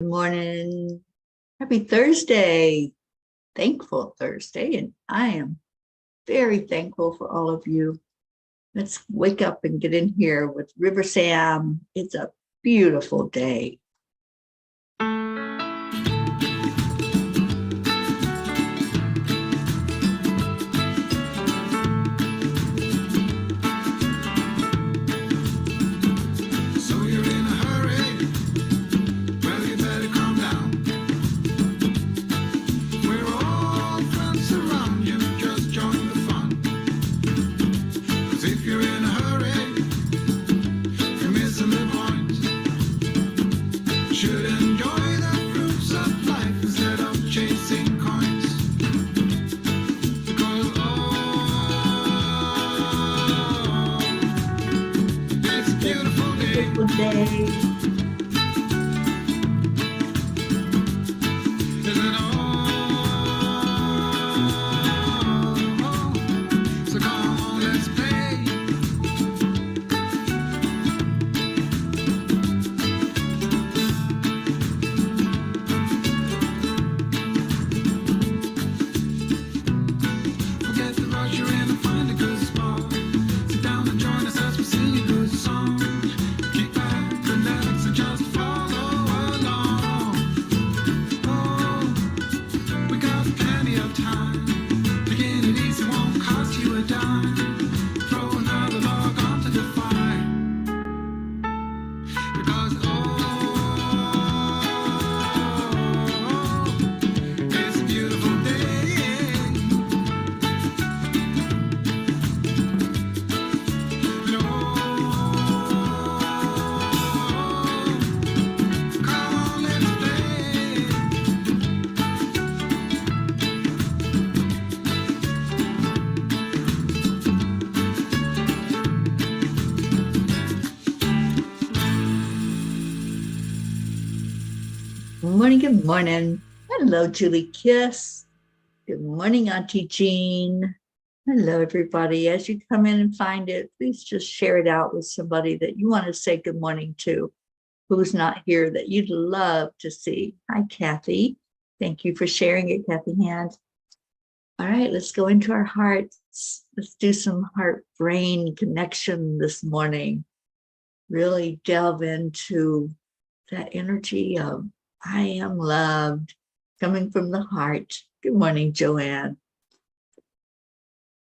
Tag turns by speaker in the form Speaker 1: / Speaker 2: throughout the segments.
Speaker 1: Good morning. Happy Thursday. Thankful Thursday. And I am very thankful for all of you. Let's wake up and get in here with River Sam. It's a beautiful day. Day. Good morning. Hello, Julie Kiss. Good morning, Auntie Jean. Hello, everybody. As you come in and find it, please just share it out with somebody that you want to say good morning to, who's not here, that you'd love to see. Hi, Kathy. Thank you for sharing it, Kathy Hand. All right, let's go into our hearts. Let's do some heart-brain connection this morning. Really delve into that energy of I am loved, coming from the heart. Good morning, Joanne.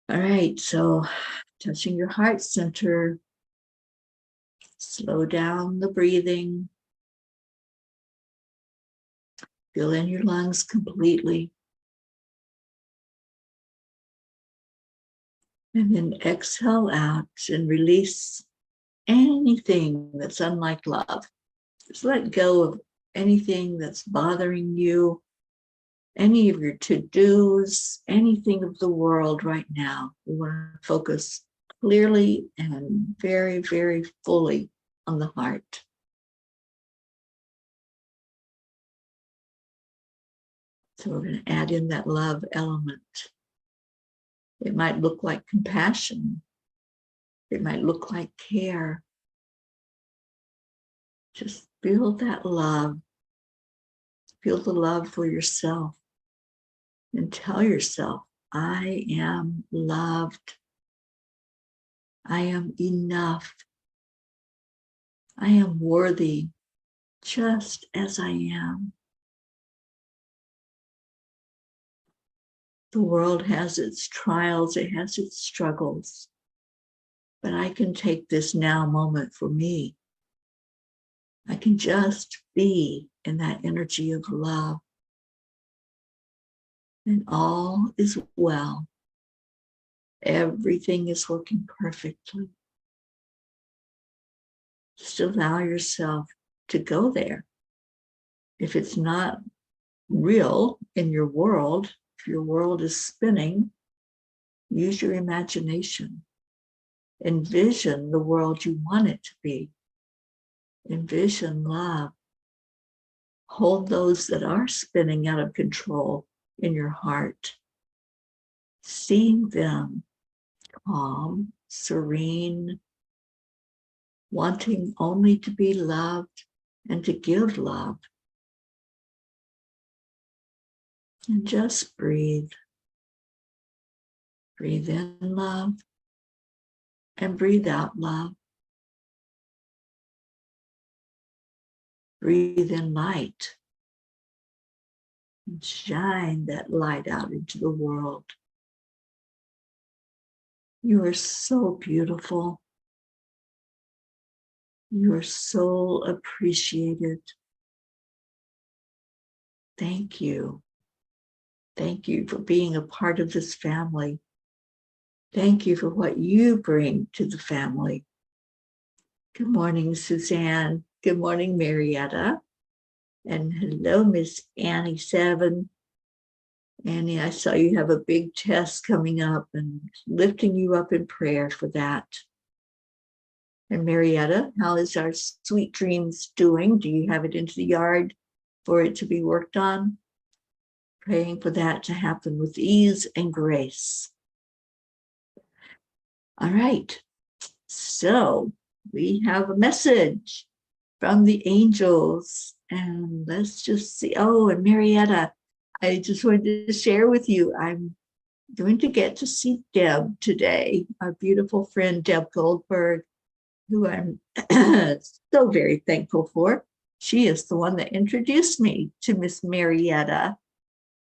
Speaker 1: All right, so touching your heart center, slow down the breathing. Fill in your lungs completely. And then exhale out and release anything that's unlike love. Just let go of anything that's bothering you, any of your to-dos, anything of the world right now. We want to focus clearly and very, very fully on the heart. So we're going to add in that love element. It might look like compassion. It might look like care. Just feel that love. Feel the love for yourself. And tell yourself, I am loved. I am enough. I am worthy just as I am. The world has its trials, it has its struggles, but I can take this now moment for me. I can just be in that energy of love. And all is well. Everything is working perfectly. Just allow yourself to go there. If it's not real in your world, if your world is spinning, use your imagination. Envision the world you want it to be. Envision love. Hold those that are spinning out of control in your heart. Seeing them calm, serene, wanting only to be loved and to give love. And just breathe. Breathe in love and breathe out love. Breathe in light and shine that light out into the world. You are so beautiful. You are so appreciated. Thank you. Thank you for being a part of this family. Thank you for what you bring to the family. Good morning, Suzanne. Good morning, Marietta. And hello, Miss Annie Seven. Annie, I saw you have a big test coming up and lifting you up in prayer for that. And Marietta, how is our sweet dreams doing? Do you have it into the yard for it to be worked on? Praying for that to happen with ease and grace. All right, so we have a message from the angels, and let's just see. Oh, and Marietta, I just wanted to share with you, I'm going to get to see Deb today, our beautiful friend Deb Goldberg, who I'm so very thankful for. She is the one that introduced me to Miss Marietta.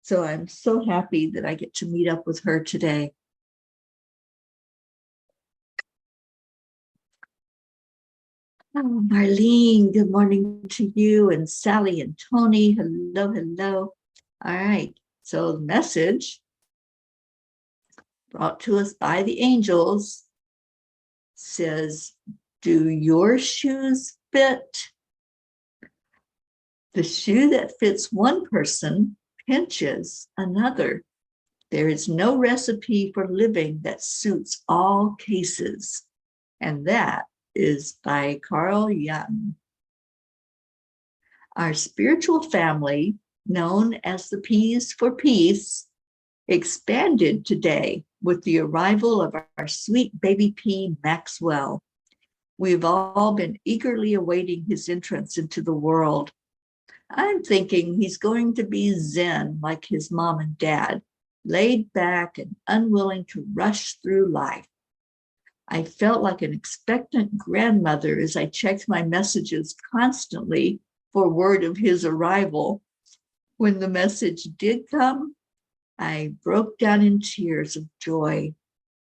Speaker 1: So I'm so happy that I get to meet up with her today. Oh, Marlene, good morning to you, and Sally and Tony. Hello, hello. All right, so the message brought to us by the angels says, do your shoes fit? The shoe that fits one person pinches another. There is no recipe for living that suits all cases. And that is by Carl Jung. Our spiritual family, known as the P's for Peace, expanded today with the arrival of our sweet baby P, Maxwell. We've all been eagerly awaiting his entrance into the world. I'm thinking he's going to be zen like his mom and dad, laid back and unwilling to rush through life. I felt like an expectant grandmother as I checked my messages constantly for word of his arrival. When the message did come, I broke down in tears of joy.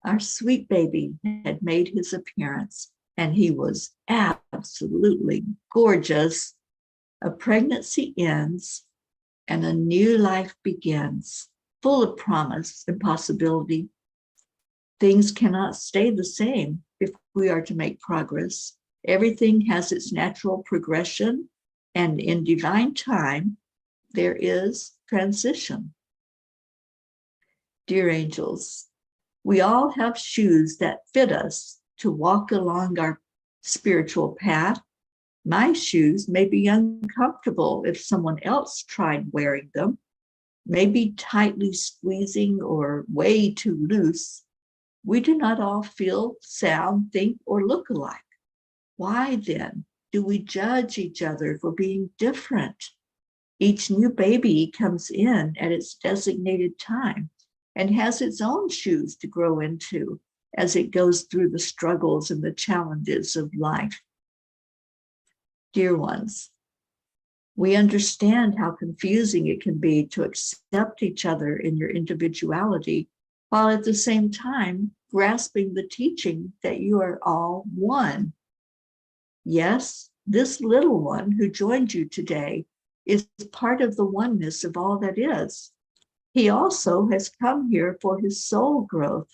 Speaker 1: Our sweet baby had made his appearance, and he was absolutely gorgeous. A pregnancy ends, and a new life begins, full of promise and possibility. Things cannot stay the same if we are to make progress. Everything has its natural progression, and in divine time, there is transition. Dear angels, we all have shoes that fit us to walk along our spiritual path. My shoes may be uncomfortable if someone else tried wearing them, maybe tightly squeezing or way too loose. We do not all feel, sound, think, or look alike. Why then do we judge each other for being different? Each new baby comes in at its designated time and has its own shoes to grow into as it goes through the struggles and the challenges of life. Dear ones, we understand how confusing it can be to accept each other in your individuality, while at the same time grasping the teaching that you are all one. Yes, this little one who joined you today is part of the oneness of all that is. He also has come here for his soul growth,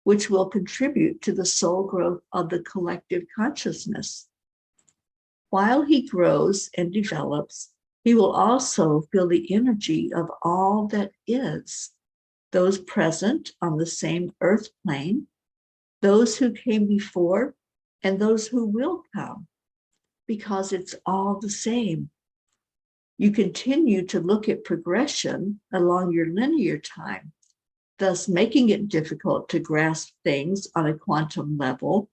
Speaker 1: which will contribute to the soul growth of the collective consciousness. While he grows and develops, he will also feel the energy of all that is, those present on the same earth plane, those who came before, and those who will come, because it's all the same. You continue to look at progression along your linear time, thus making it difficult to grasp things on a quantum level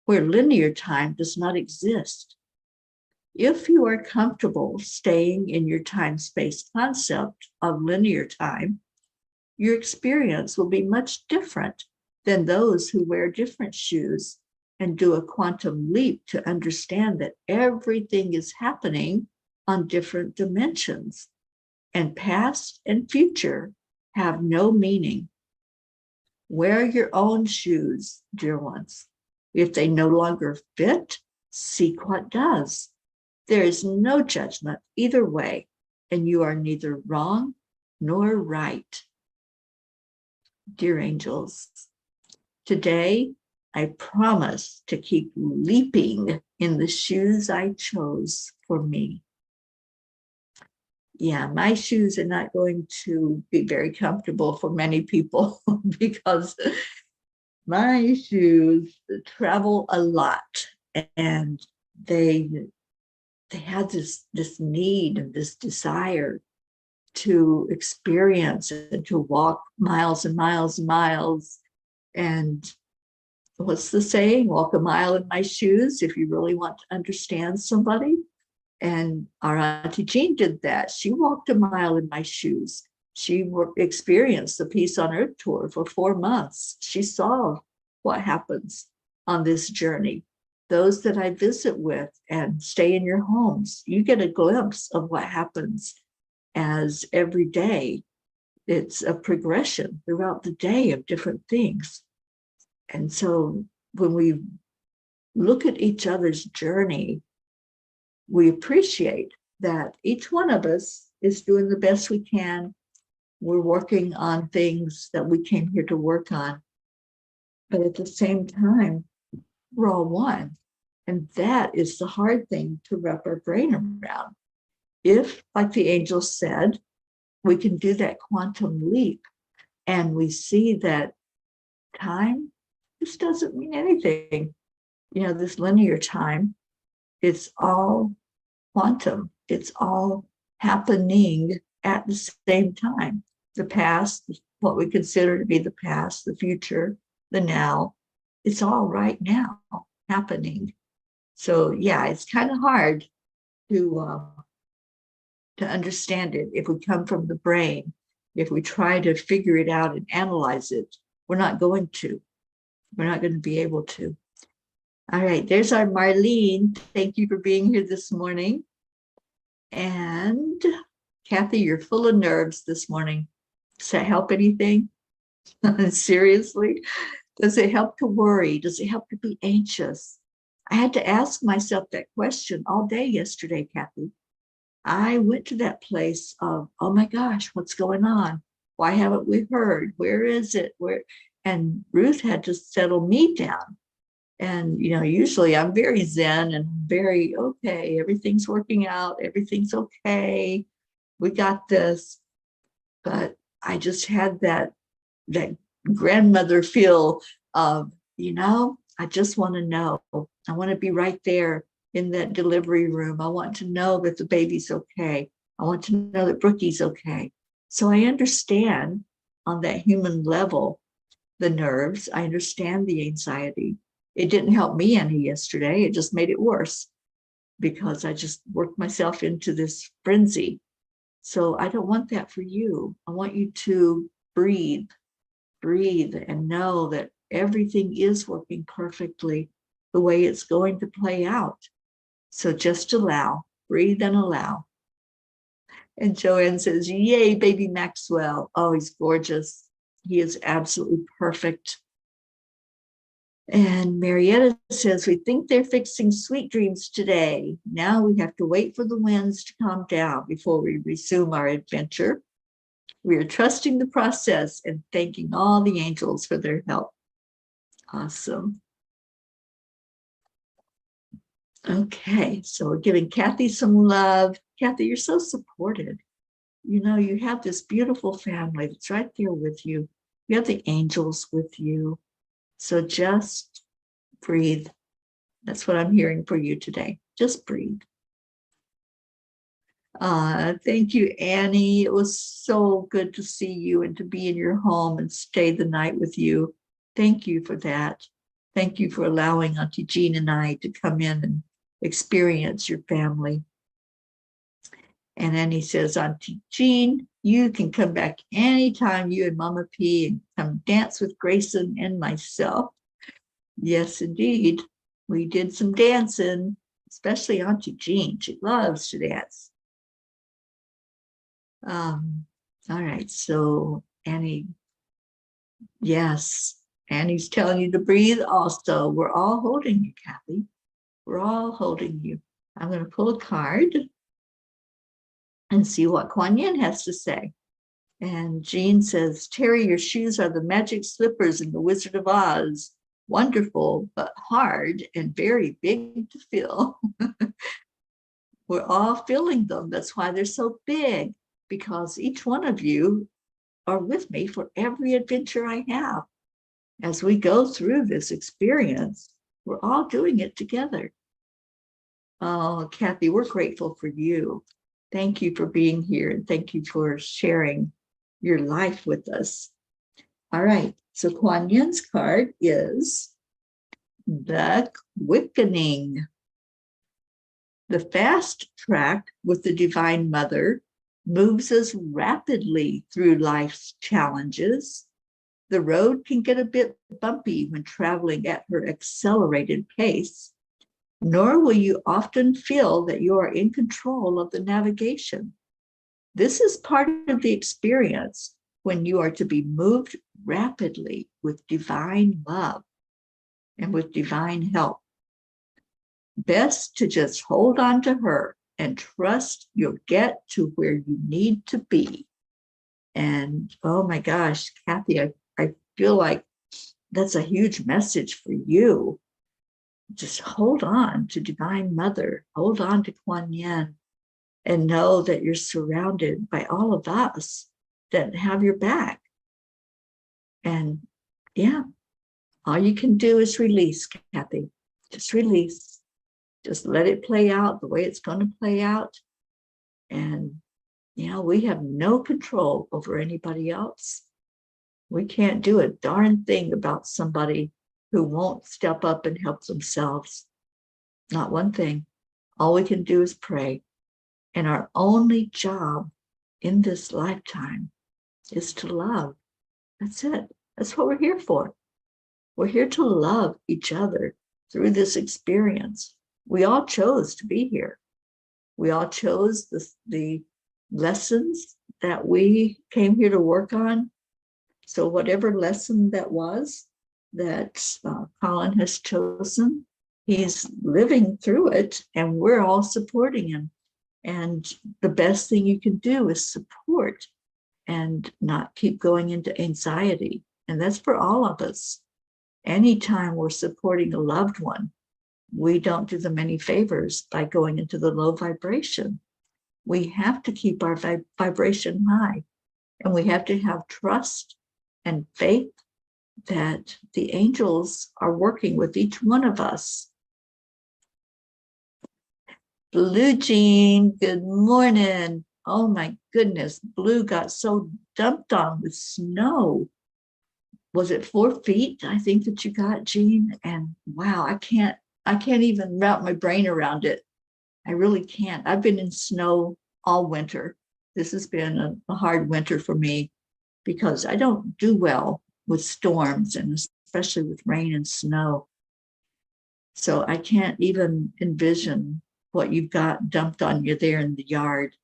Speaker 1: where linear time does not exist. If you are comfortable staying in your time-space concept of linear time, your experience will be much different than those who wear different shoes and do a quantum leap to understand that everything is happening on different dimensions, and past and future have no meaning. Wear your own shoes, dear ones. If they no longer fit, seek what does. There is no judgment either way, and you are neither wrong nor right. Dear angels, today I promise to keep leaping in the shoes I chose for me. Yeah, my shoes are not going to be very comfortable for many people because my shoes travel a lot, and they had this need and this desire to experience and to walk miles and miles and miles. And what's the saying? Walk a mile in my shoes if you really want to understand somebody. And our Auntie Jean did that. She walked a mile in my shoes. She experienced the Peace on Earth tour for 4 months. She saw what happens on this journey. Those that I visit with and stay in your homes, you get a glimpse of what happens as every day. It's a progression throughout the day of different things. And so when we look at each other's journey, we appreciate that each one of us is doing the best we can. We're working on things that we came here to work on. But at the same time, we're all one. And that is the hard thing to wrap our brain around. If, like the angel said, we can do that quantum leap and we see that time, this doesn't mean anything. You know, this linear time, it's all quantum. It's all happening at the same time. The past, what we consider to be the past, the future, the now, it's all right now happening. So yeah, it's kind of hard to understand it if we come from the brain. If we try to figure it out and analyze it, we're not going to. We're not going to be able to. All right, there's our Marlene. Thank you for being here this morning. And Kathy, you're full of nerves this morning. Does that help anything? Seriously? Does it help to worry? Does it help to be anxious? I had to ask myself that question all day yesterday, Kathy. I went to that place of, oh my gosh, what's going on? Why haven't we heard? Where is it? Where? And Ruth had to settle me down. And, you know, usually I'm very zen and very, okay, everything's working out. Everything's okay. We got this. But I just had that grandmother feel of, you know, I just want to know. I want to be right there in that delivery room. I want to know that the baby's okay. I want to know that Brookie's okay. So I understand on that human level the nerves. I understand the anxiety. It didn't help me any yesterday. It just made it worse because I just worked myself into this frenzy. So I don't want that for you. I want you to breathe and know that everything is working perfectly the way it's going to play out. So just allow, breathe and allow. And Joanne says, yay, baby Maxwell. Oh, he's gorgeous. He is absolutely perfect. And Marietta says, we think they're fixing sweet dreams today. Now we have to wait for the winds to calm down before we resume our adventure. We are trusting the process and thanking all the angels for their help. Awesome. Okay, so we're giving Kathy some love. Kathy, you're so supported. You know, you have this beautiful family that's right there with you. You have the angels with you. So just breathe. That's what I'm hearing for you today. Just breathe. Thank you, Annie. It was so good to see you and to be in your home and stay the night with you. Thank you for that. Thank you for allowing Auntie Jean and I to come in experience your family. And then he says, Auntie Jean, you can come back anytime, you and Mama P, and come dance with Grayson and myself. Yes, indeed. We did some dancing, especially Auntie Jean. She loves to dance. All right, so Annie, yes, Annie's telling you to breathe also. We're all holding you, Kathy. We're all holding you. I'm going to pull a card and see what Kuan Yin has to say. And Jean says, Teri, your shoes are the magic slippers in the Wizard of Oz. Wonderful, but hard and very big to fill. We're all feeling them. That's why they're so big, because each one of you are with me for every adventure I have. As we go through this experience, we're all doing it together. Oh, Kathy, we're grateful for you. Thank you for being here, and thank you for sharing your life with us. All right, so Kuan Yin's card is the Quickening. The fast track with the Divine Mother moves us rapidly through life's challenges. The road can get a bit bumpy when traveling at her accelerated pace, nor will you often feel that you are in control of the navigation. This is part of the experience when you are to be moved rapidly with divine love and with divine help. Best to just hold on to her and trust you'll get to where you need to be. And oh my gosh, Kathy, I feel like that's a huge message for you. Just hold on to Divine Mother, hold on to Kuan Yin, and know that you're surrounded by all of us that have your back. And yeah, all you can do is release, Kathy. Just release. Just let it play out the way it's going to play out. And, you know, we have no control over anybody else. We can't do a darn thing about somebody who won't step up and help themselves. Not one thing. All we can do is pray. And our only job in this lifetime is to love. That's it. That's what we're here for. We're here to love each other through this experience. We all chose to be here. We all chose the lessons that we came here to work on. So whatever lesson that was that Colin has chosen, he's living through it, and we're all supporting him. And the best thing you can do is support and not keep going into anxiety. And that's for all of us. Anytime we're supporting a loved one, we don't do them any favors by going into the low vibration. We have to keep our vibration high, and we have to have trust and faith that the angels are working with each one of us. Blue Jean, good morning. Oh my goodness, Blue got so dumped on with snow. Was it 4 feet, I think, that you got, Jean? And wow, I can't even wrap my brain around it. I really can't. I've been in snow all winter. This has been a hard winter for me because I don't do well with storms, and especially with rain and snow. So I can't even envision what you've got dumped on you there in the yard,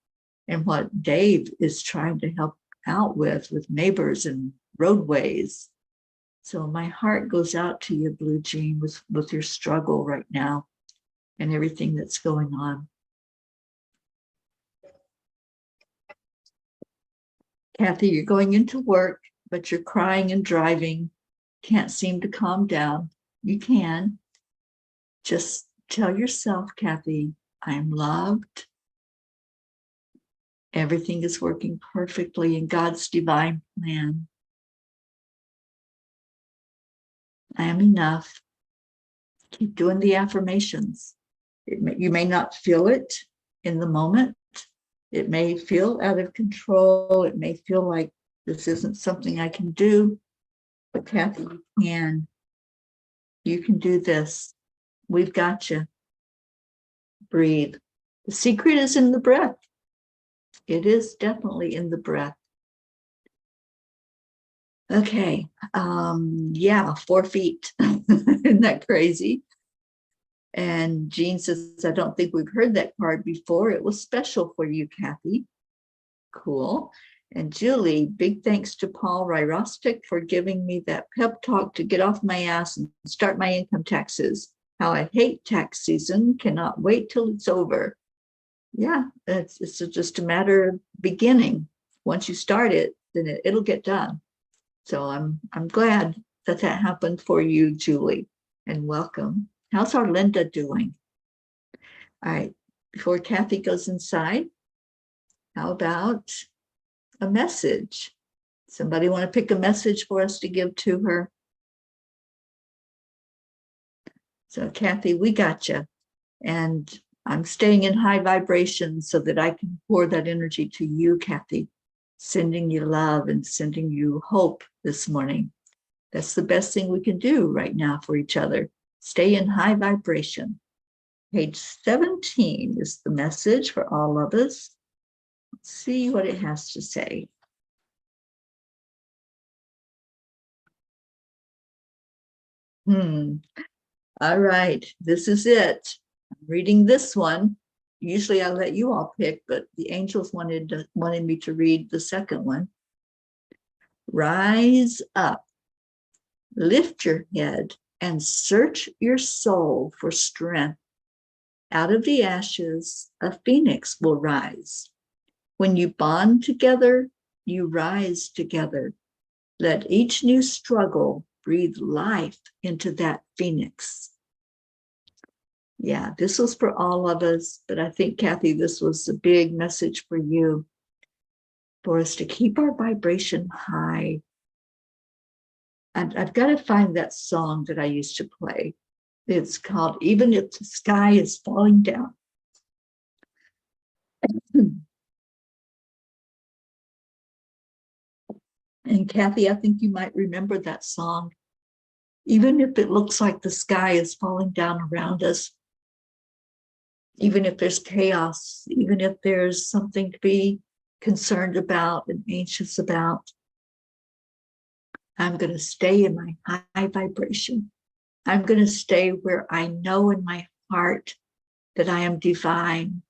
Speaker 1: and what Dave is trying to help out with neighbors and roadways. So my heart goes out to you, Blue Jean, with your struggle right now and everything that's going on. Kathy, you're going into work, but you're crying and driving. Can't seem to calm down. You can. Just tell yourself, Kathy, I'm loved. Everything is working perfectly in God's divine plan. I am enough. Keep doing the affirmations. You may not feel it in the moment. It may feel out of control. It may feel like this isn't something I can do. But Kathy, you can. You can do this. We've got you. breathe. The secret is in the breath. It is definitely in the breath. Okay, yeah, 4 feet. Isn't that crazy? And Jean says, I don't think we've heard that card before. It was special for you, Kathy. Cool. And Julie, big thanks to Paul Ryrostic for giving me that pep talk to get off my ass and start my income taxes. How I hate tax season. Cannot wait till it's over. Yeah, it's just a matter of beginning. Once you start it, then it'll get done. So I'm glad that happened for you, Julie, and welcome. How's our Linda doing? All right, before Kathy goes inside, how about a message? Somebody want to pick a message for us to give to her? So Kathy, we got you. And I'm staying in high vibration so that I can pour that energy to you, Kathy, sending you love and sending you hope this morning. That's the best thing we can do right now for each other. Stay in high vibration. Page 17 is the message for all of us. Let's see what it has to say. All right, this is it. I'm reading this one. Usually I let you all pick, but the angels wanted me to read the second one. Rise up, lift your head, and search your soul for strength. Out of the ashes, a phoenix will rise. When you bond together, you rise together. Let each new struggle breathe life into that phoenix. Yeah, this was for all of us, but I think, Kathy, this was a big message for you, for us to keep our vibration high. And I've got to find that song that I used to play. It's called Even If the Sky is Falling Down. And Kathy, I think you might remember that song. Even if it looks like the sky is falling down around us, even if there's chaos, even if there's something to be concerned about and anxious about, I'm going to stay in my high vibration. I'm going to stay where I know in my heart that I am divine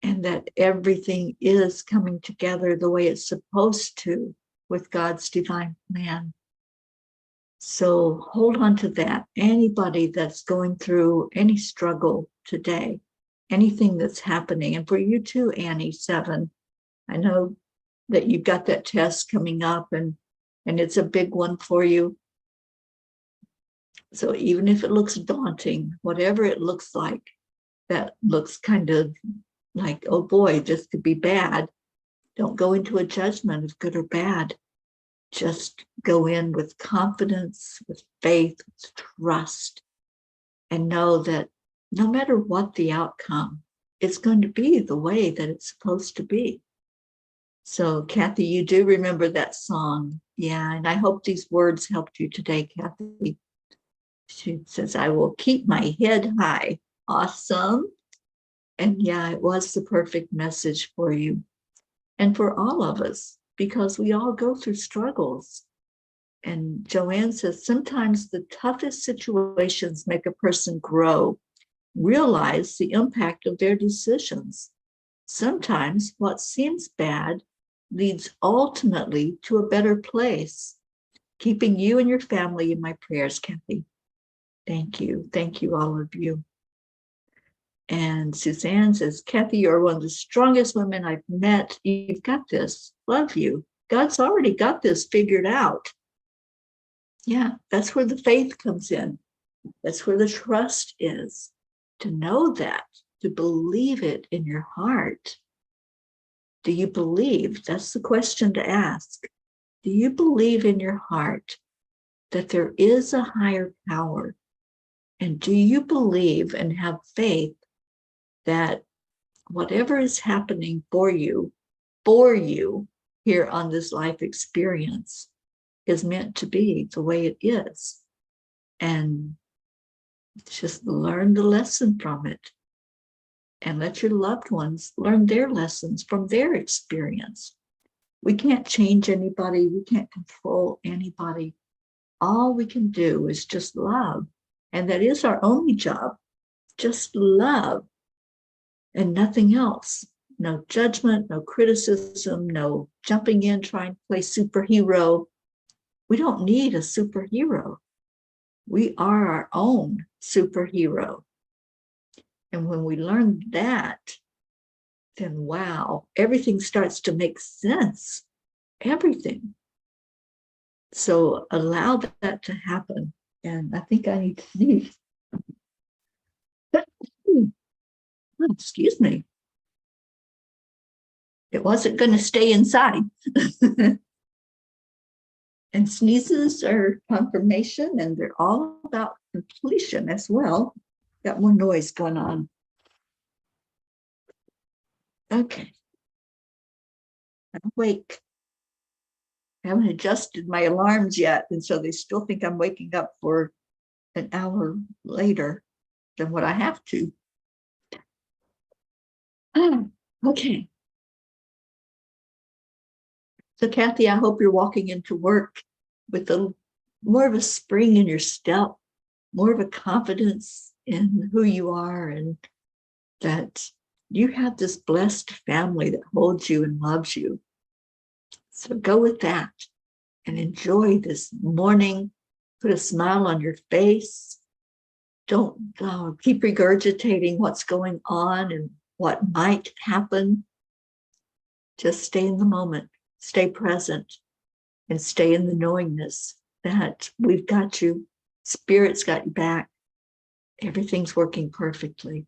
Speaker 1: and that everything is coming together the way it's supposed to with God's divine plan. So hold on to that. Anybody that's going through any struggle today, anything that's happening, and for you too, Annie 7, I know that you've got that test coming up and it's a big one for you. So even if it looks daunting, whatever it looks like, that looks kind of like, oh boy, this could be bad. Don't go into a judgment of good or bad. Just go in with confidence, with faith, with trust, and know that no matter what the outcome, it's going to be the way that it's supposed to be. So, Kathy, you do remember that song. Yeah, and I hope these words helped you today, Kathy. She says, I will keep my head high. Awesome. And yeah, it was the perfect message for you and for all of us, because we all go through struggles. And Joanne says, sometimes the toughest situations make a person grow, realize the impact of their decisions. Sometimes what seems bad leads ultimately to a better place. Keeping you and your family in my prayers, Kathy. Thank you. Thank you, all of you. And Suzanne says, Kathy, you're one of the strongest women I've met. You've got this. Love you. God's already got this figured out. Yeah, that's where the faith comes in. That's where the trust is. To know that, to believe it in your heart. Do you believe? That's the question to ask. Do you believe in your heart that there is a higher power? And do you believe and have faith that whatever is happening for you here on this life experience is meant to be the way it is? And just learn the lesson from it. and let your loved ones learn their lessons from their experience. We can't change anybody. We can't control anybody. All we can do is just love. And that is our only job. Just love and nothing else. No judgment, no criticism, no jumping in, trying to play superhero. We don't need a superhero. We are our own superhero. And when we learn that, then wow, everything starts to make sense. Everything. So allow that to happen. And I think I need to sneeze. Oh, excuse me. It wasn't going to stay inside. And sneezes are confirmation, and they're all about completion as well. Got more noise going on. Okay. I'm awake. I haven't adjusted my alarms yet, and so they still think I'm waking up for an hour later than what I have to. Okay. So Kathy, I hope you're walking into work with more of a spring in your step, more of a confidence in who you are, and that you have this blessed family that holds you and loves you. So go with that and enjoy this morning. Put a smile on your face. Don't keep regurgitating what's going on and what might happen. Just stay in the moment, stay present, and stay in the knowingness that we've got you. Spirit's got you back. Everything's working perfectly.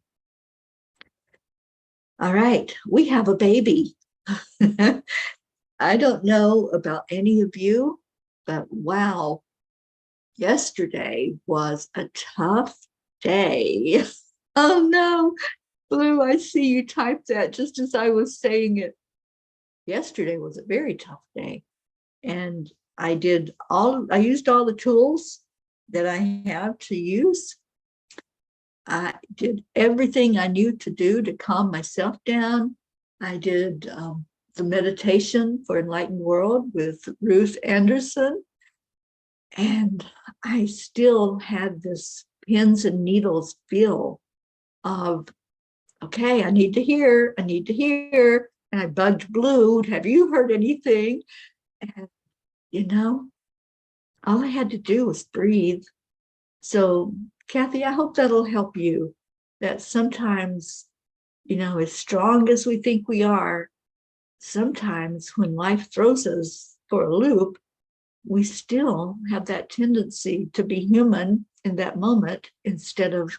Speaker 1: All right, we have a baby. I don't know about any of you, but wow, yesterday was a tough day. Oh no, Blue, I see you typed that just as I was saying it. Yesterday was a very tough day. And I used all the tools that I have to use. I did everything I knew to do to calm myself down. I did the meditation for Enlightened World with Ruth Anderson. And I still had this pins and needles feel of, okay, I need to hear. And I bugged Blue, have you heard anything? And, all I had to do was breathe. So, Kathy, I hope that'll help you, that sometimes, as strong as we think we are, sometimes when life throws us for a loop, we still have that tendency to be human in that moment instead of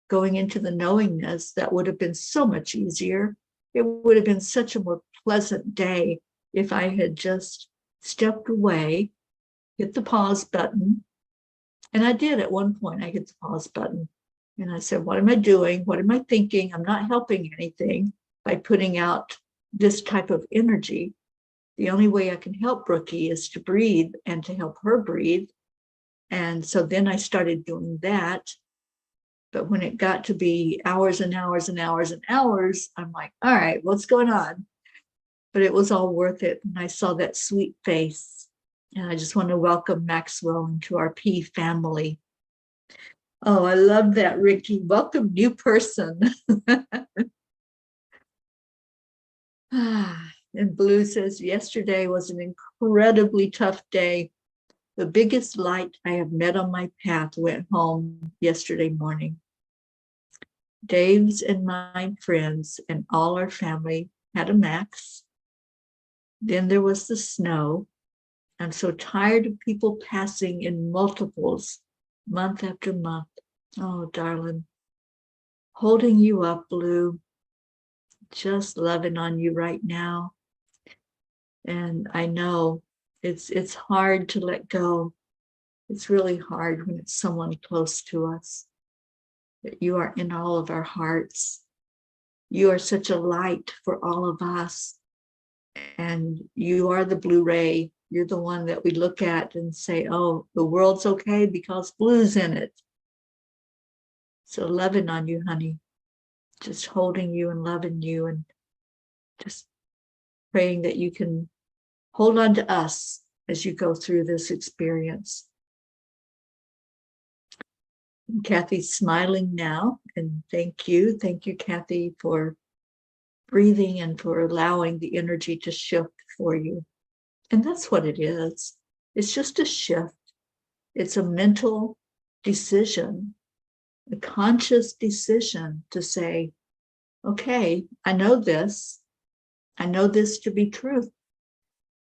Speaker 1: going into the knowingness. That would have been so much easier. It would have been such a more pleasant day if I had just stepped away, hit the pause button. And I did at one point. I hit the pause button and I said, what am I doing? What am I thinking? I'm not helping anything by putting out this type of energy. The only way I can help Brookie is to breathe and to help her breathe. And so then I started doing that. But when it got to be hours and hours and hours and hours, I'm like, all right, what's going on? But it was all worth it. And I saw that sweet face. And I just want to welcome Maxwell into our P family. Oh, I love that, Ricky. Welcome, new person. And Blue says, yesterday was an incredibly tough day. The biggest light I have met on my path went home yesterday morning. Dave's and my friends and all our family had a max. Then there was the snow. I'm so tired of people passing in multiples, month after month. Oh, darling, holding you up, Blue. Just loving on you right now. And I know it's hard to let go. It's really hard when it's someone close to us. But you are in all of our hearts. You are such a light for all of us. And you are the blue ray. You're the one that we look at and say, oh, the world's okay because Blue's in it. So loving on you, honey. just holding you and loving you, and just praying that you can hold on to us as you go through this experience. And Kathy's smiling now, and thank you. Thank you, Kathy, for breathing and for allowing the energy to shift for you. And that's what it is. It's just a shift. It's a mental decision, a conscious decision to say, okay, I know this. I know this to be true,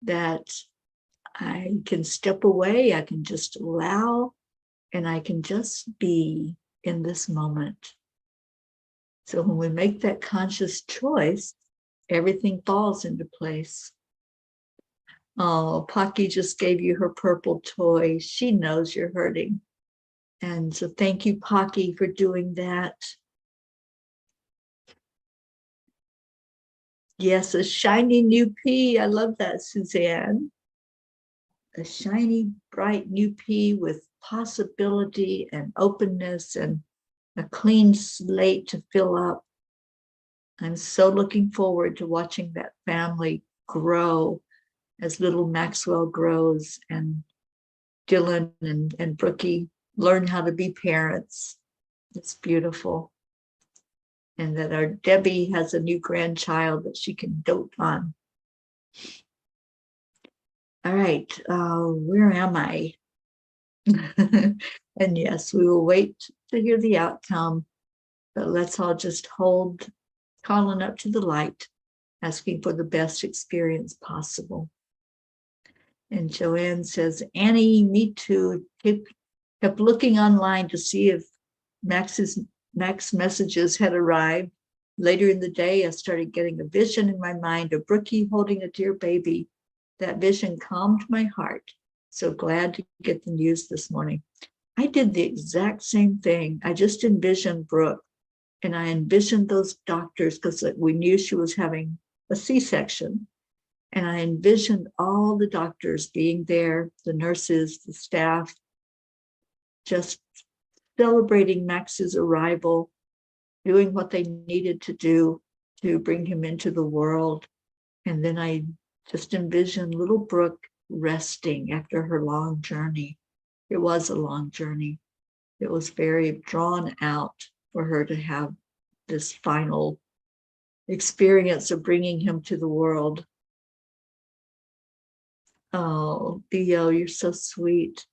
Speaker 1: that I can step away, I can just allow, and I can just be in this moment. So when we make that conscious choice, everything falls into place. Oh, Pocky just gave you her purple toy. She knows you're hurting. And so thank you, Pocky, for doing that. Yes, a shiny new pea. I love that, Suzanne. A shiny, bright new pea with possibility and openness and a clean slate to fill up. I'm so looking forward to watching that family grow as little Maxwell grows and Dylan and Brookie learn how to be parents. It's beautiful. And that our Debbie has a new grandchild that she can dote on. All right, where am I? And yes, we will wait to hear the outcome, but let's all just hold, calling up to the light, asking for the best experience possible. And Joanne says, Annie, me too. Kept looking online to see if Max's messages had arrived. Later in the day, I started getting a vision in my mind of Brookie holding a dear baby. That vision calmed my heart. So glad to get the news this morning. I did the exact same thing. I just envisioned Brooke, and I envisioned those doctors because we knew she was having a C-section. And I envisioned all the doctors being there, the nurses, the staff, just celebrating Max's arrival, doing what they needed to do to bring him into the world. And then I just envisioned little Brooke resting after her long journey. It was a long journey. It was very drawn out for her to have this final experience of bringing him to the world. Oh, Theo, you're so sweet.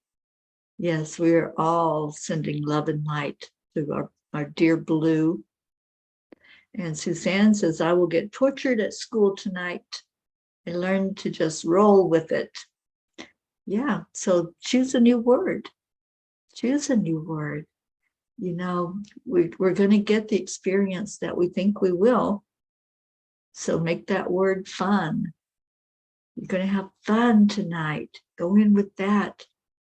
Speaker 1: Yes, we are all sending love and light to our dear Blue. And Suzanne says, I will get tortured at school tonight. I learned to just roll with it. Yeah, so choose a new word. Choose a new word. You know, we're going to get the experience that we think we will. So make that word fun. You're going to have fun tonight. Go in with that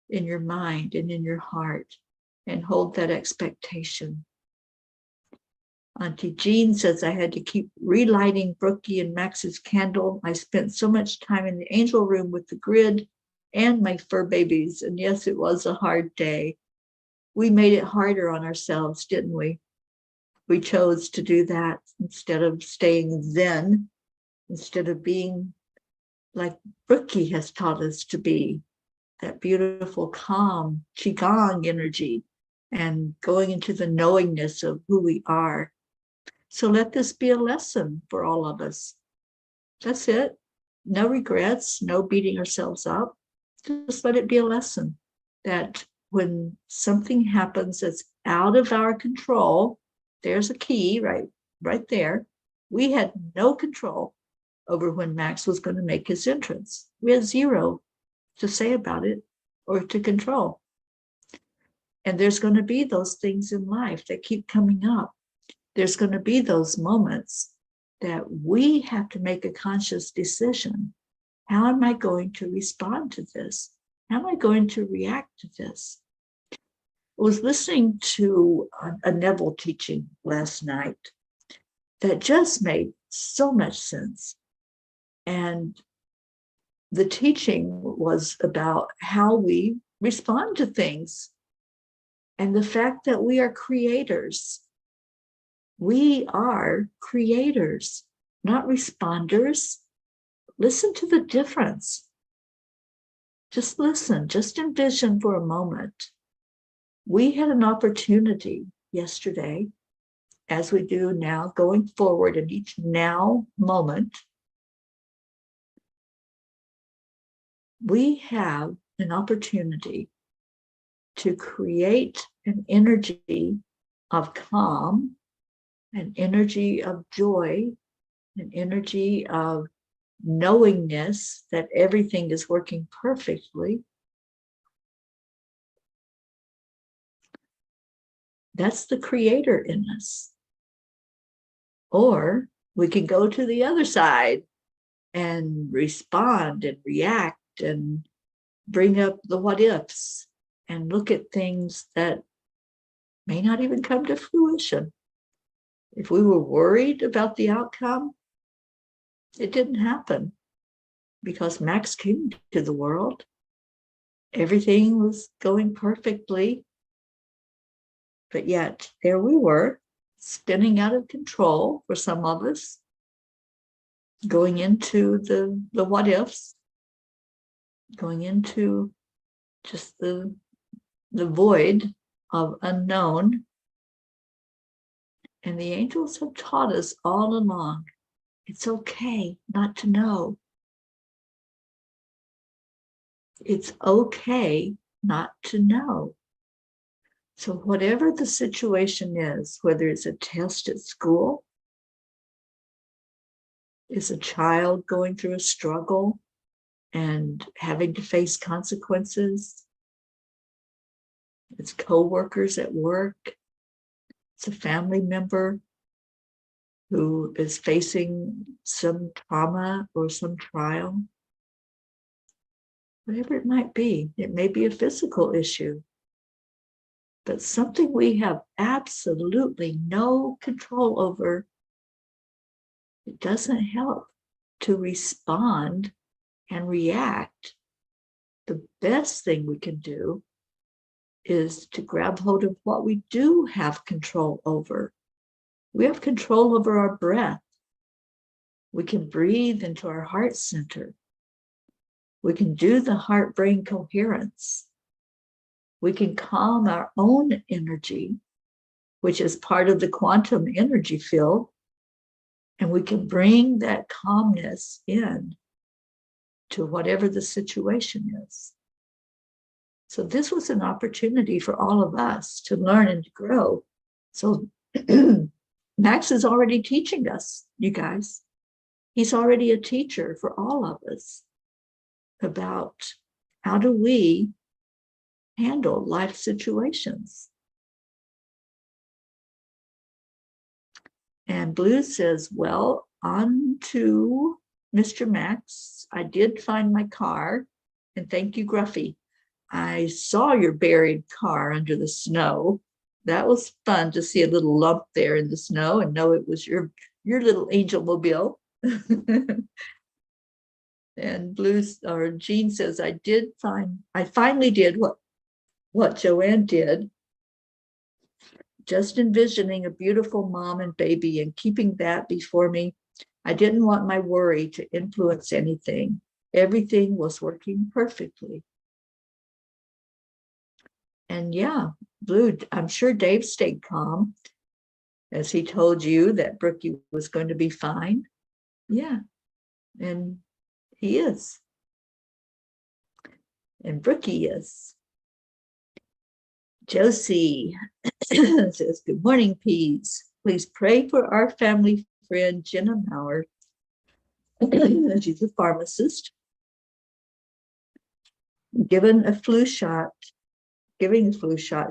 Speaker 1: in your mind and in your heart and hold that expectation. Auntie Jean says, I had to keep relighting Brookie and Max's candle. I spent so much time in the angel room with the grid and my fur babies. And yes, it was a hard day. We made it harder on ourselves, didn't we? We chose to do that instead of staying zen, instead of being like Brookie has taught us to be, that beautiful, calm, qigong energy, and going into the knowingness of who we are. So let this be a lesson for all of us. That's it. No regrets, no beating ourselves up. Just let it be a lesson that when something happens that's out of our control, there's a key right there. We had no control over when Max was going to make his entrance. We had zero to say about it or to control. And there's going to be those things in life that keep coming up. There's going to be those moments that we have to make a conscious decision. How am I going to respond to this? How am I going to react to this? I was listening to a Neville teaching last night that just made so much sense. And the teaching was about how we respond to things and the fact that we are creators. We are creators, not responders. Listen to the difference. Just listen, just envision for a moment. We had an opportunity yesterday, as we do now, going forward in each now moment. We have an opportunity to create an energy of calm, an energy of joy, an energy of knowingness that everything is working perfectly. That's the creator in us. Or we can go to the other side and respond and react and bring up the what ifs and look at things that may not even come to fruition. If we were worried about the outcome, it didn't happen because Max came to the world. Everything was going perfectly. But yet there we were, spinning out of control for some of us, going into the what ifs, going into just the void of unknown. And the angels have taught us all along, it's okay not to know. It's okay not to know. So whatever the situation is, whether it's a test at school, is a child going through a struggle and having to face consequences, it's co-workers at work, it's a family member who is facing some trauma or some trial, whatever it might be. It may be a physical issue, but something we have absolutely no control over. It doesn't help to respond and react. The best thing we can do is to grab hold of what we do have control over. We have control over our breath. We can breathe into our heart center. We can do the heart-brain coherence. We can calm our own energy, which is part of the quantum energy field, and we can bring that calmness in to whatever the situation is. So this was an opportunity for all of us to learn and to grow. So Max is already teaching us, you guys. He's already a teacher for all of us about how do we handle life situations. And Blue says, well, on to Mr. Max. I did find my car, and thank you, Gruffy. I saw your buried car under the snow. That was fun to see a little lump there in the snow and know it was your little angel mobile. And Jean says, I finally did what Joanne did, just envisioning a beautiful mom and baby and keeping that before me. I didn't want my worry to influence anything. Everything was working perfectly. And yeah, Blue, I'm sure Dave stayed calm as he told you that Brookie was going to be fine. Yeah, and he is. And Brookie is. Josie says, good morning, Peas. Please pray for our family friend, Jenna Maurer. She's a pharmacist. Giving a flu shot,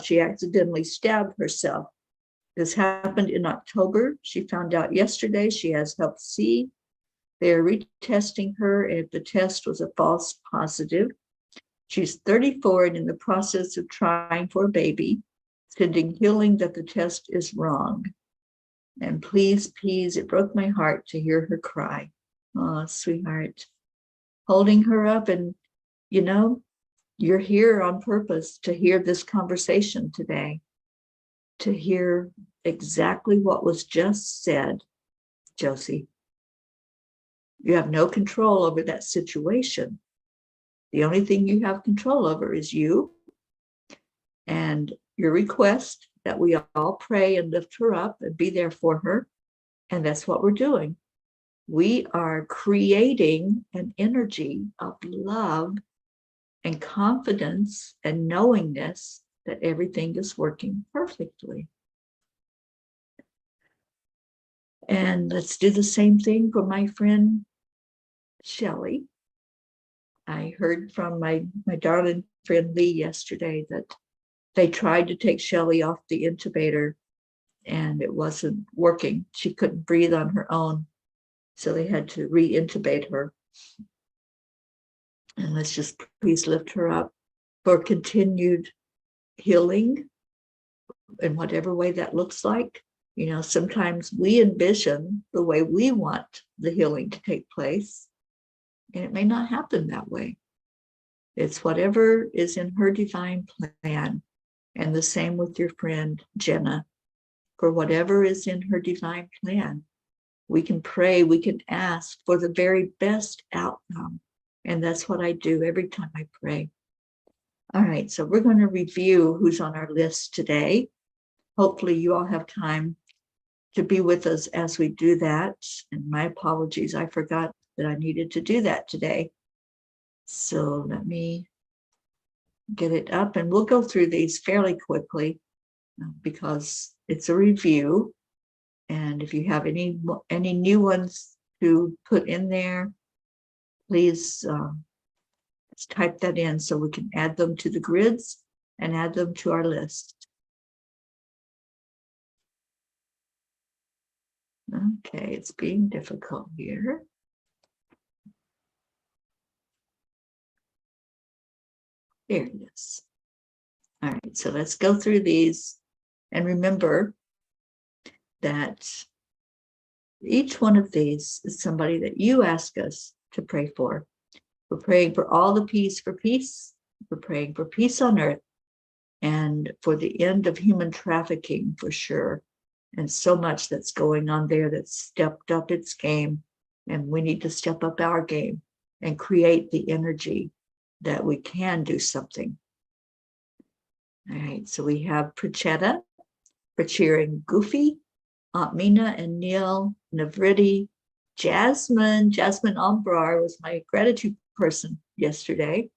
Speaker 1: she accidentally stabbed herself. This happened in October. She found out yesterday she has hep C. They are retesting her, and if the test was a false positive, she's 34 and in the process of trying for a baby, sending healing that the test is wrong. And please, it broke my heart to hear her cry. Oh, sweetheart. Holding her up, and you know, you're here on purpose to hear this conversation today, to hear exactly what was just said, Josie. You have no control over that situation. The only thing you have control over is you and your request that we all pray and lift her up and be there for her. And that's what we're doing. We are creating an energy of love and confidence and knowingness that everything is working perfectly. And let's do the same thing for my friend Shelley. I heard from my darling friend Lee yesterday that they tried to take Shelley off the intubator and it wasn't working. She couldn't breathe on her own. So they had to re-intubate her. And let's just please lift her up for continued healing in whatever way that looks like. You know, sometimes we envision the way we want the healing to take place, and it may not happen that way. It's whatever is in her divine plan. And the same with your friend Jenna. For whatever is in her divine plan, we can pray, we can ask for the very best outcome. And that's what I do every time I pray. All right, so we're going to review who's on our list today. Hopefully you all have time to be with us as we do that. And my apologies, I forgot that I needed to do that today. So let me get it up and we'll go through these fairly quickly because it's a review. And if you have any new ones to put in there, please type that in so we can add them to the grids and add them to our list. Okay, it's being difficult here. There it is. All right, so let's go through these and remember that each one of these is somebody that you ask us to pray for. We're praying for all the peace for peace. We're praying for peace on earth and for the end of human trafficking for sure. And so much that's going on there that's stepped up its game. And we need to step up our game and create the energy that we can do something. All right, so we have Prachetta for cheering Goofy, Aunt Mina and Neil, Navriti, Jasmine Ombrar was my gratitude person yesterday,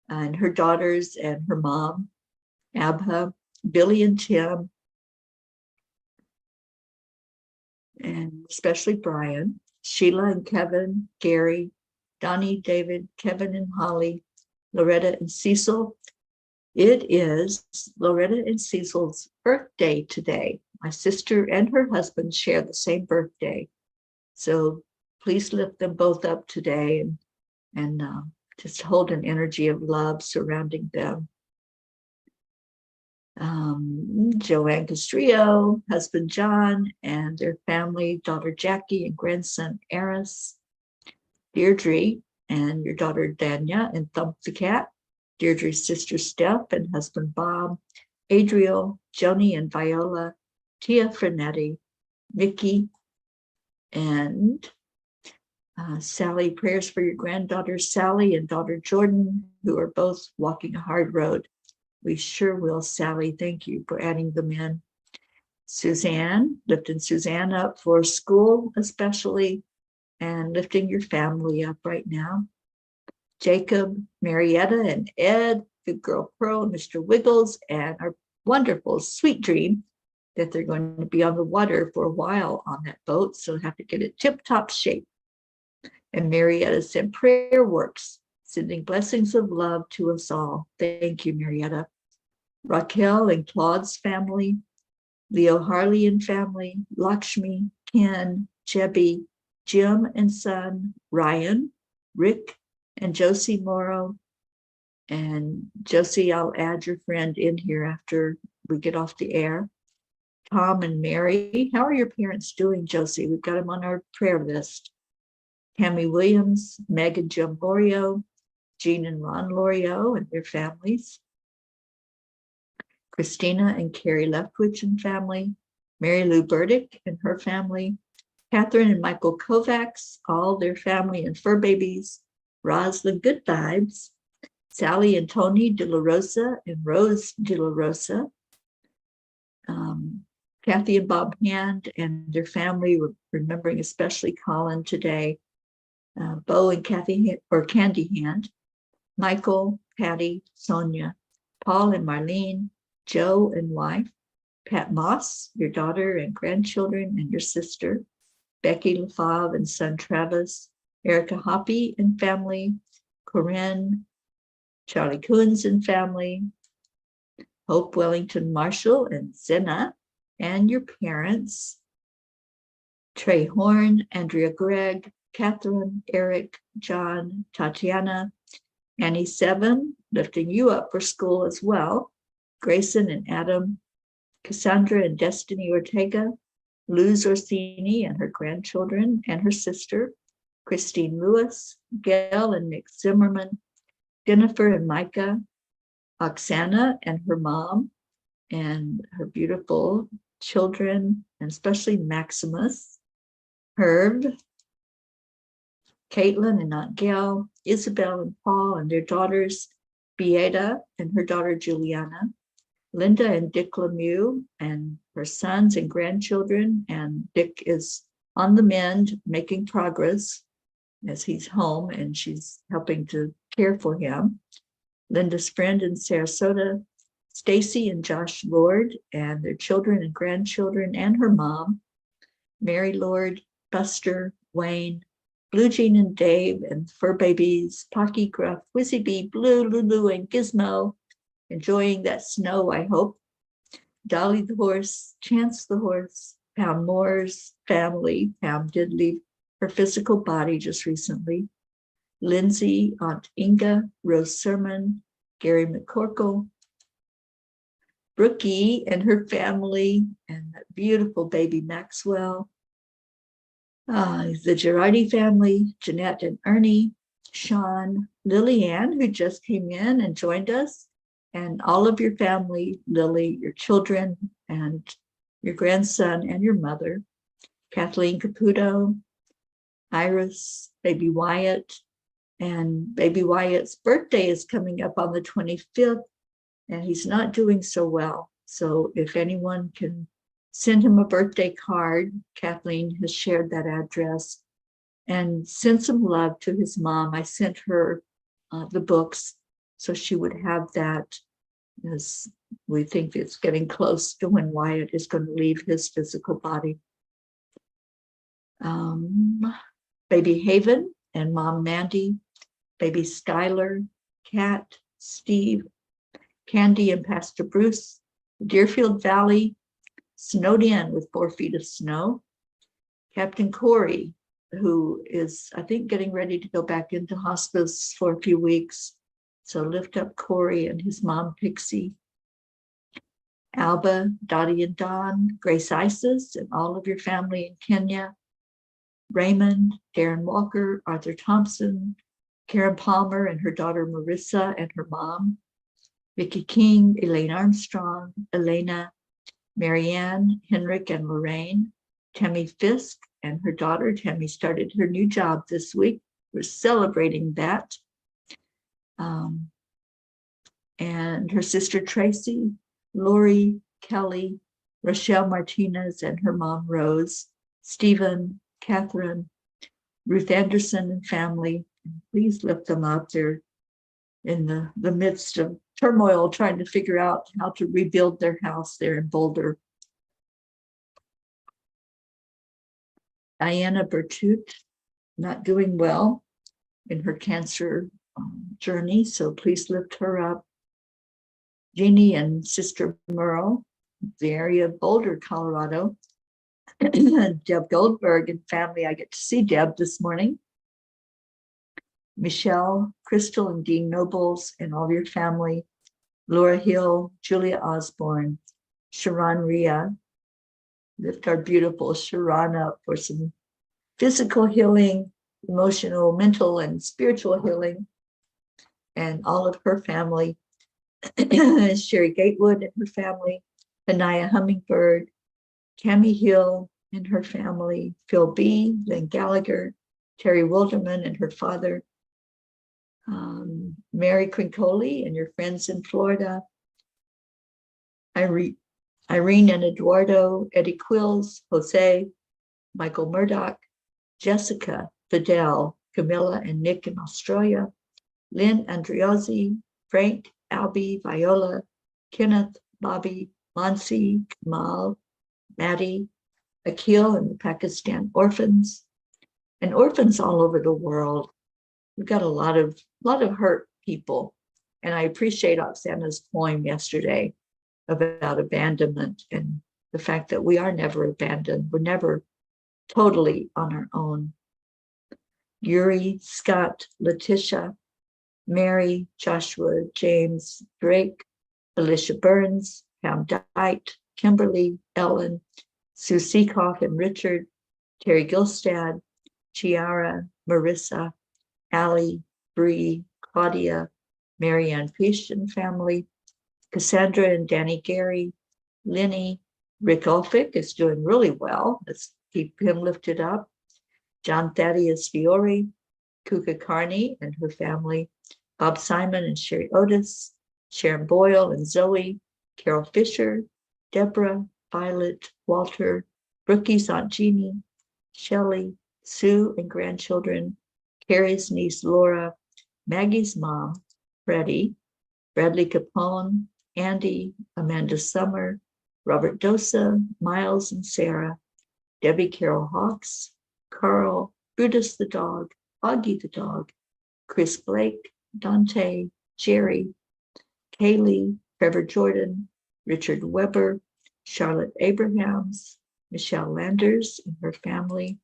Speaker 1: and her daughters and her mom, Abha, Billy and Tim, and especially Brian, Sheila and Kevin, Gary, Donnie, David, Kevin and Holly, Loretta and Cecil. It is Loretta and Cecil's birthday today. My sister and her husband share the same birthday. So please lift them both up today and just hold an energy of love surrounding them. Joanne Castrillo, husband John, and their family, daughter Jackie and grandson Eris, Deirdre and your daughter Danya and Thump the cat, Deirdre's sister Steph and husband Bob, Adriel, Joni and Viola, Tia Frenetti, Nikki, and Sally. Prayers for your granddaughter Sally and daughter Jordan, who are both walking a hard road. We sure will, Sally. Thank you for adding them in. Suzanne, lifting Suzanne up for school especially, and lifting your family up right now. Jacob, Marietta, and Ed, Good Girl Pro, Mr. Wiggles, and our wonderful Sweet Dream that they're going to be on the water for a while on that boat, so have to get it tip-top shape. And Marietta said, prayer works, sending blessings of love to us all. Thank you, Marietta. Raquel and Claude's family, Leo Harley and family, Lakshmi, Ken, Jebby, Jim and son, Ryan, Rick, and Josie Morrow. And Josie, I'll add your friend in here after we get off the air. Tom and Mary. How are your parents doing, Josie? We've got them on our prayer list. Tammy Williams, Meg and Jim Lorio, Jean and Ron Lorio and their families. Christina and Carrie Leftwich and family. Mary Lou Burdick and her family, Catherine and Michael Kovacs, all their family and fur babies, Rosalind Good Vibes, Sally and Tony De La Rosa and Rose De La Rosa, Kathy and Bob Hand and their family, we're remembering especially Colin today, Bo and Kathy or Candy Hand, Michael, Patty, Sonia, Paul and Marlene, Joe and wife, Pat Moss, your daughter and grandchildren and your sister, Becky LaFave and son Travis, Erica Hoppy and family, Corinne, Charlie Coons and family, Hope Wellington Marshall and Zena, and your parents, Trey Horn, Andrea Gregg, Catherine, Eric, John, Tatiana, Annie Seven, lifting you up for school as well, Grayson and Adam, Cassandra and Destiny Ortega, Luz Orsini and her grandchildren and her sister, Christine Lewis, Gail and Nick Zimmerman, Jennifer and Micah, Oksana and her mom and her beautiful children, and especially Maximus, Herb, Caitlin and Aunt Gail, Isabel and Paul and their daughters, Beata and her daughter Juliana, Linda and Dick Lemieux and her sons and grandchildren, and Dick is on the mend, making progress as he's home and she's helping to care for him. Linda's friend in Sarasota, Stacy and Josh Lord and their children and grandchildren and her mom, Mary Lord, Buster, Wayne, Blue Jean and Dave and fur babies, Pocky, Gruff, Wizzy Bee, Blue, Lulu, and Gizmo, enjoying that snow, I hope. Dolly the horse, Chance the horse, Pam Moore's family. Pam did leave her physical body just recently. Lindsay, Aunt Inga, Rose Sermon, Gary McCorkle, Brookie and her family, and that beautiful baby Maxwell. The Girardi family, Jeanette and Ernie, Sean, Lillian, who just came in and joined us, and all of your family, Lily, your children, and your grandson and your mother, Kathleen Caputo, Iris, baby Wyatt, and baby Wyatt's birthday is coming up on the 25th, and he's not doing so well. So if anyone can send him a birthday card, Kathleen has shared that address, and send some love to his mom. I sent her the books so she would have that, as we think it's getting close to when Wyatt is going to leave his physical body. Baby Haven and mom Mandy, baby Skylar, Kat, Steve, Candy and Pastor Bruce, Deerfield Valley, snowed in with 4 feet of snow. Captain Corey, who is, I think, getting ready to go back into hospice for a few weeks. So lift up Corey and his mom, Pixie. Alba, Dottie and Don, Grace Isis, and all of your family in Kenya. Raymond, Darren Walker, Arthur Thompson, Karen Palmer and her daughter Marissa and her mom. Vicki King, Elaine Armstrong, Elena, Marianne, Henrik and Lorraine, Tammy Fisk and her daughter. Tammy started her new job this week. We're celebrating that. And her sister Tracy, Lori, Kelly, Rochelle Martinez and her mom Rose, Stephen, Catherine, Ruth Anderson and family. Please lift them up. They're in the midst of turmoil trying to figure out how to rebuild their house there in Boulder. Diana Bertut, not doing well in her cancer journey, so please lift her up. Jeannie and Sister Merle, the area of Boulder, Colorado. Deb Goldberg and family, I get to see Deb this morning. Michelle, Crystal and Dean Nobles and all your family. Laura Hill, Julia Osborne, Sharon Rhea. Lift our beautiful Sharon up for some physical healing, emotional, mental, and spiritual healing. And all of her family. Sherry Gatewood and her family. Anaya Hummingbird, Tammy Hill and her family, Phil B., Lynn Gallagher, Terry Wilderman and her father, Mary Crincoli and your friends in Florida, Irene and Eduardo, Eddie Quills, Jose, Michael Murdoch, Jessica, Fidel, Camilla and Nick in Australia, Lynn Andriozzi, Frank, Albie, Viola, Kenneth, Bobby, Monsi, Kamal, Maddie, Akil and the Pakistan orphans, and orphans all over the world. We've got a lot of hurt people. And I appreciate Oksana's poem yesterday about abandonment and the fact that we are never abandoned. We're never totally on our own. Yuri, Scott, Letitia, Mary, Joshua, James, Drake, Alicia Burns, Pam Dite, Kimberly, Ellen, Sue Seacock and Richard, Terry Gilstad, Chiara, Marissa, Allie, Bree, Claudia, Marianne Fish and family, Cassandra and Danny Gary, Lenny, Rick Ulfick is doing really well. Let's keep him lifted up. John Thaddeus Fiore, Kuka Carney and her family, Bob Simon and Sherry Otis, Sharon Boyle and Zoe, Carol Fisher, Deborah, Violet, Walter, Brookie's Aunt Jeannie, Shelley, Sue and grandchildren, Carrie's niece Laura, Maggie's mom, Freddie, Bradley Capone, Andy, Amanda Summer, Robert Dosa, Miles and Sarah, Debbie Carol Hawks, Carl, Brutus the dog, Augie the dog, Chris Blake, Dante, Jerry, Kaylee, Trevor Jordan, Richard Weber, Charlotte Abrahams, Michelle Landers and her family,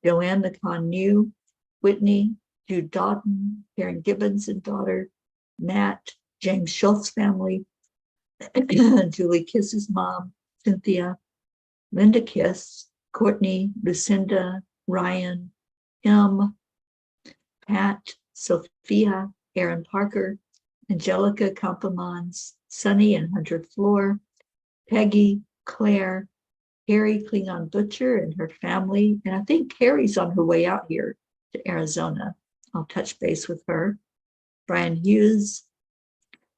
Speaker 1: Joanne McConn-New, Whitney, Jude Doughton, Karen Gibbons and daughter, Matt, James Schultz family, Julie Kiss's mom, Cynthia, Linda Kiss, Courtney, Lucinda, Ryan, Kim, Pat, Sophia, Aaron Parker, Angelica Kampemans, Sunny and Hunter Floor, Peggy, Claire, Carrie Klingon Butcher and her family. And I think Carrie's on her way out here to Arizona. I'll touch base with her. Brian Hughes,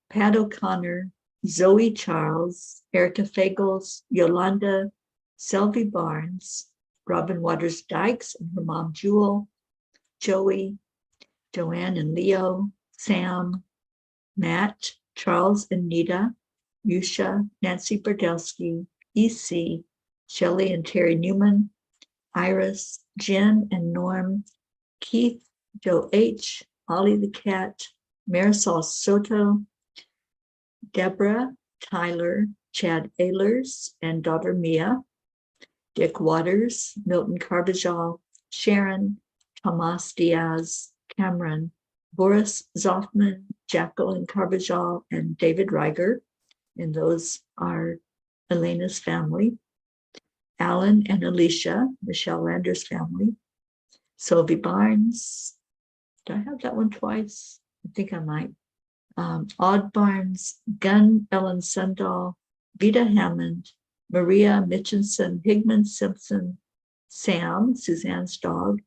Speaker 1: Pat O'Connor, Zoe Charles, Erica Fagels, Yolanda, Selby Barnes, Robin Waters Dykes and her mom Jewel, Joey, Joanne and Leo, Sam, Matt, Charles and Nita, Yusha, Nancy Berdelsky, EC, Shelley and Terry Newman, Iris, Jen and Norm, Keith, Joe H., Ollie the cat, Marisol Soto, Deborah, Tyler, Chad Ehlers and daughter Mia, Dick Waters, Milton Carbajal, Sharon, Tomas Diaz, Cameron, Boris Zoffman, Jacqueline Carbajal, and David Reiger. And those are Elena's family. Alan and Alicia, Michelle Landers' family. Sylvie Barnes. Do I have that one twice? I think I might. Odd Barnes, Gunn, Ellen Sundahl, Vita Hammond, Maria Mitchinson, Higman Simpson, Sam, Suzanne's dog,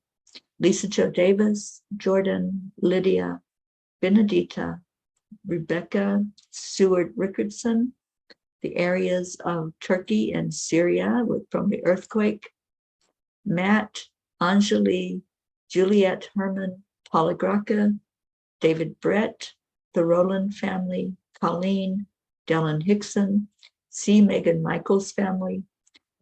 Speaker 1: Lisa Jo Davis, Jordan, Lydia, Benedita, Rebecca, Seward Rickardson, the areas of Turkey and Syria from the earthquake, Matt, Anjali, Juliet Herman, Paula Graca, David Brett, the Rowland family, Colleen, Dylan Hickson, C. Megan Michaels family,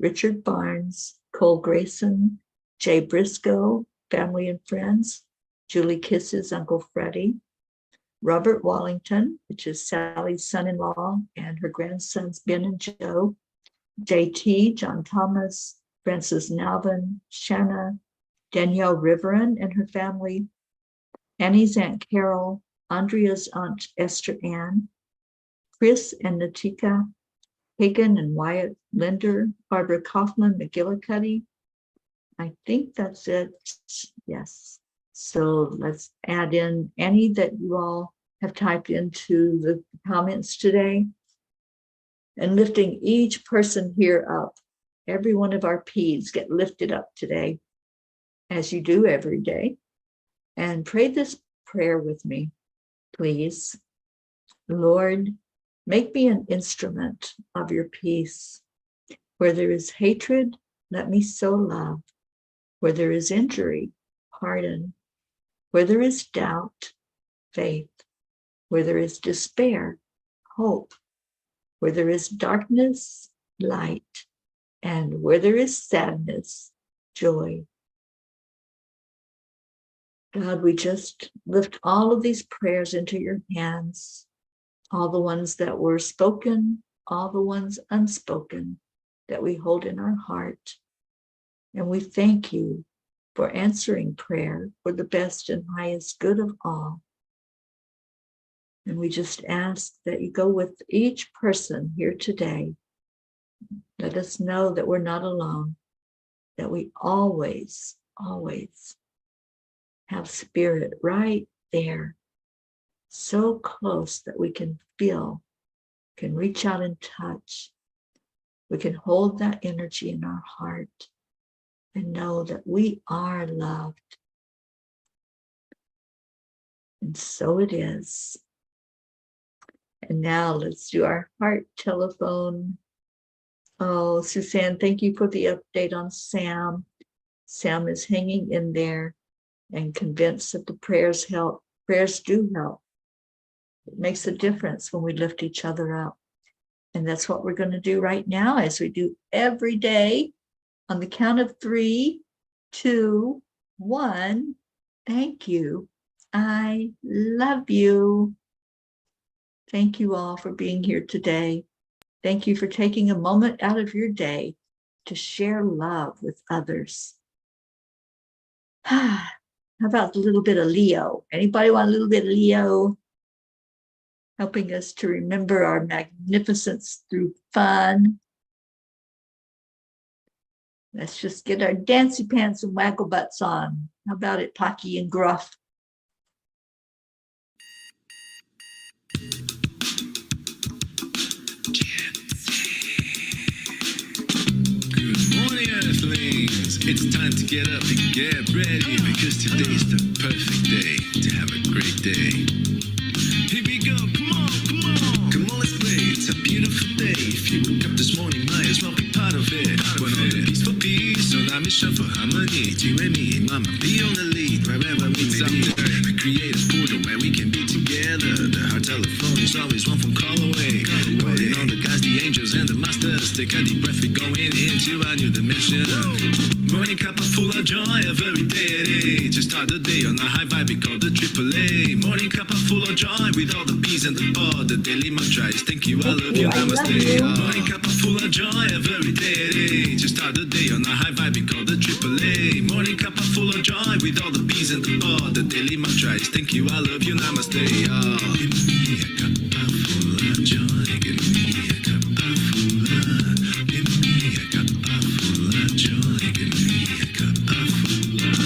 Speaker 1: Richard Barnes, Cole Grayson, Jay Briscoe, family and friends, Julie Kiss's Uncle Freddie, Robert Wallington, which is Sally's son-in-law, and her grandsons Ben and Joe, JT, John Thomas, Francis Nalvin, Shanna, Danielle Riverin and her family, Annie's Aunt Carol, Andrea's Aunt Esther Ann, Chris and Natika, Hagan and Wyatt Linder, Barbara Kaufman, McGillicuddy. I think that's it. Yes. So let's add in any that you all have typed into the comments today. and lifting each person here up. Every one of our P's get lifted up today, as you do every day. And pray this prayer with me, please. Lord, make me an instrument of your peace. Where there is hatred, let me sow love. Where there is injury, pardon. Where there is doubt, faith. Where there is despair, hope. Where there is darkness, light. And where there is sadness, joy. God, we just lift all of these prayers into your hands, all the ones that were spoken, all the ones unspoken that we hold in our heart. And we thank you for answering prayer for the best and highest good of all. And we just ask that you go with each person here today. Let us know that we're not alone, that we always, always have spirit right there, so close that we can feel, can reach out and touch. We can hold that energy in our heart and know that we are loved. And so it is. And now let's do our heart telephone. Oh, Suzanne, thank you for the update on Sam. Sam is hanging in there and convinced that the prayers help. Prayers do help. It makes a difference when we lift each other up. And that's what we're going to do right now, as we do every day. On the count of 3, 2, 1. Thank you. I love you. Thank you all for being here today. Thank you for taking a moment out of your day to share love with others. How about a little bit of Leo? Anybody want a little bit of Leo? Helping us to remember our magnificence through fun. Let's just get our dancy pants and waggle butts on. How about it, Pocky and Gruff?
Speaker 2: It's time to get up and get ready, because today's the perfect day to have a great day. Here we go, come on, come on. Come on, let's play, it's a beautiful day. If you woke up this morning, might as well be part of it. When all the peace for peace, on our mission for harmony. You and me, mama, be on the lead, wherever we may be. We create a portal where we can be together. The heart telephone is always one phone call away. Waiting on the guys, the angels and the masters. Take a deep breath, we're going into a new dimension. Morning cuppa full of joy, a very day. Just start the day on a high vibe, we call the AAA. Morning cuppa full of joy, with all the P's and the pod. The daily mantra is thank you, I love you, namaste. Morning cuppa full of joy, a very day. Just start the day on a high vibe, we call the AAA. Morning cuppa full of joy, with all the P's and the pod. The daily mantra is thank you, I love you, namaste. Give me a cuppa full of joy, give me a cuppa full of, give me a cuppa full of joy, give me a cuppa full of.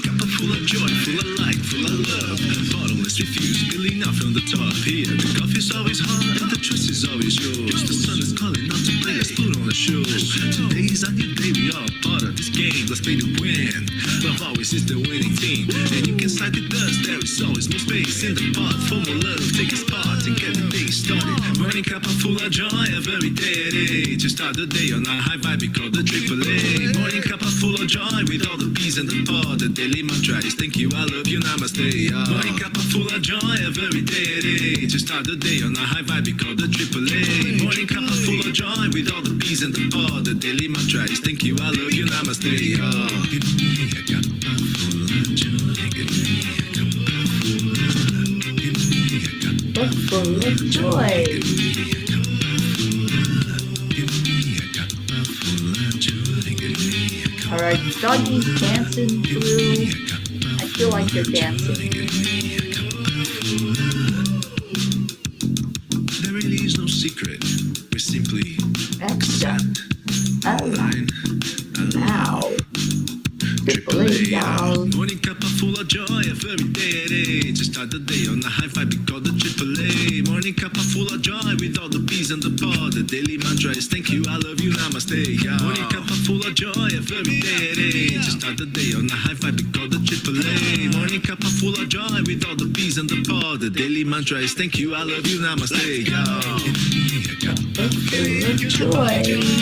Speaker 2: Cuppa full of joy, full of light, full of love. Bottomless refuse, spilling out from the top. Here, the coffee's always hot and the choice is always yours. The sun is calling out to play, let's put on a show. Today's a new day, we are part of this game. Let's play to win. Love always is the winning team. And you can side with us, there is always more space in the pot. For more love, take a spot and get the day started. Morning cuppa full of joy, a very day. To start the day on a high vibe, we call the AAA. Morning cuppa full of joy, with all the P's and the pod. The daily mantra is thank you, I love you, namaste. Morning cuppa full of joy, a very day. To start the day on a high vibe, we call the AAA. Morning cuppa full of joy, with all the P's and the pod. The daily mantra is thank you, I love you, namaste. Give me a cuppa full of joy, give me a cuppa full of, give me a cuppa
Speaker 1: full of joy. Are our doggies dancing through? I feel like they're dancing.
Speaker 2: There really is no secret. We're simply
Speaker 1: except
Speaker 2: align.
Speaker 1: now. Triple A, y'all.
Speaker 2: Morning cup of full of joy every day at 8. Just start the day on the high five, we call the Triple A. Morning cup of full of joy with all the peas and the pod. The daily mantra is thank you, I love you, namaste, y'all. Morning cup of full of joy every day at 8. Just start the day on the high five, we call the Triple A. Morning cup of full of joy with all the peas and the pod. The daily mantra is thank you, I love you, namaste, y'all.
Speaker 1: Full of joy.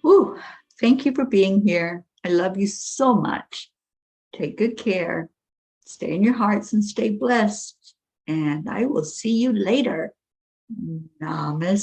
Speaker 1: Woo. Thank you for being here. I love you so much. Take good care. Stay in your hearts and stay blessed. And I will see you later. Namaste.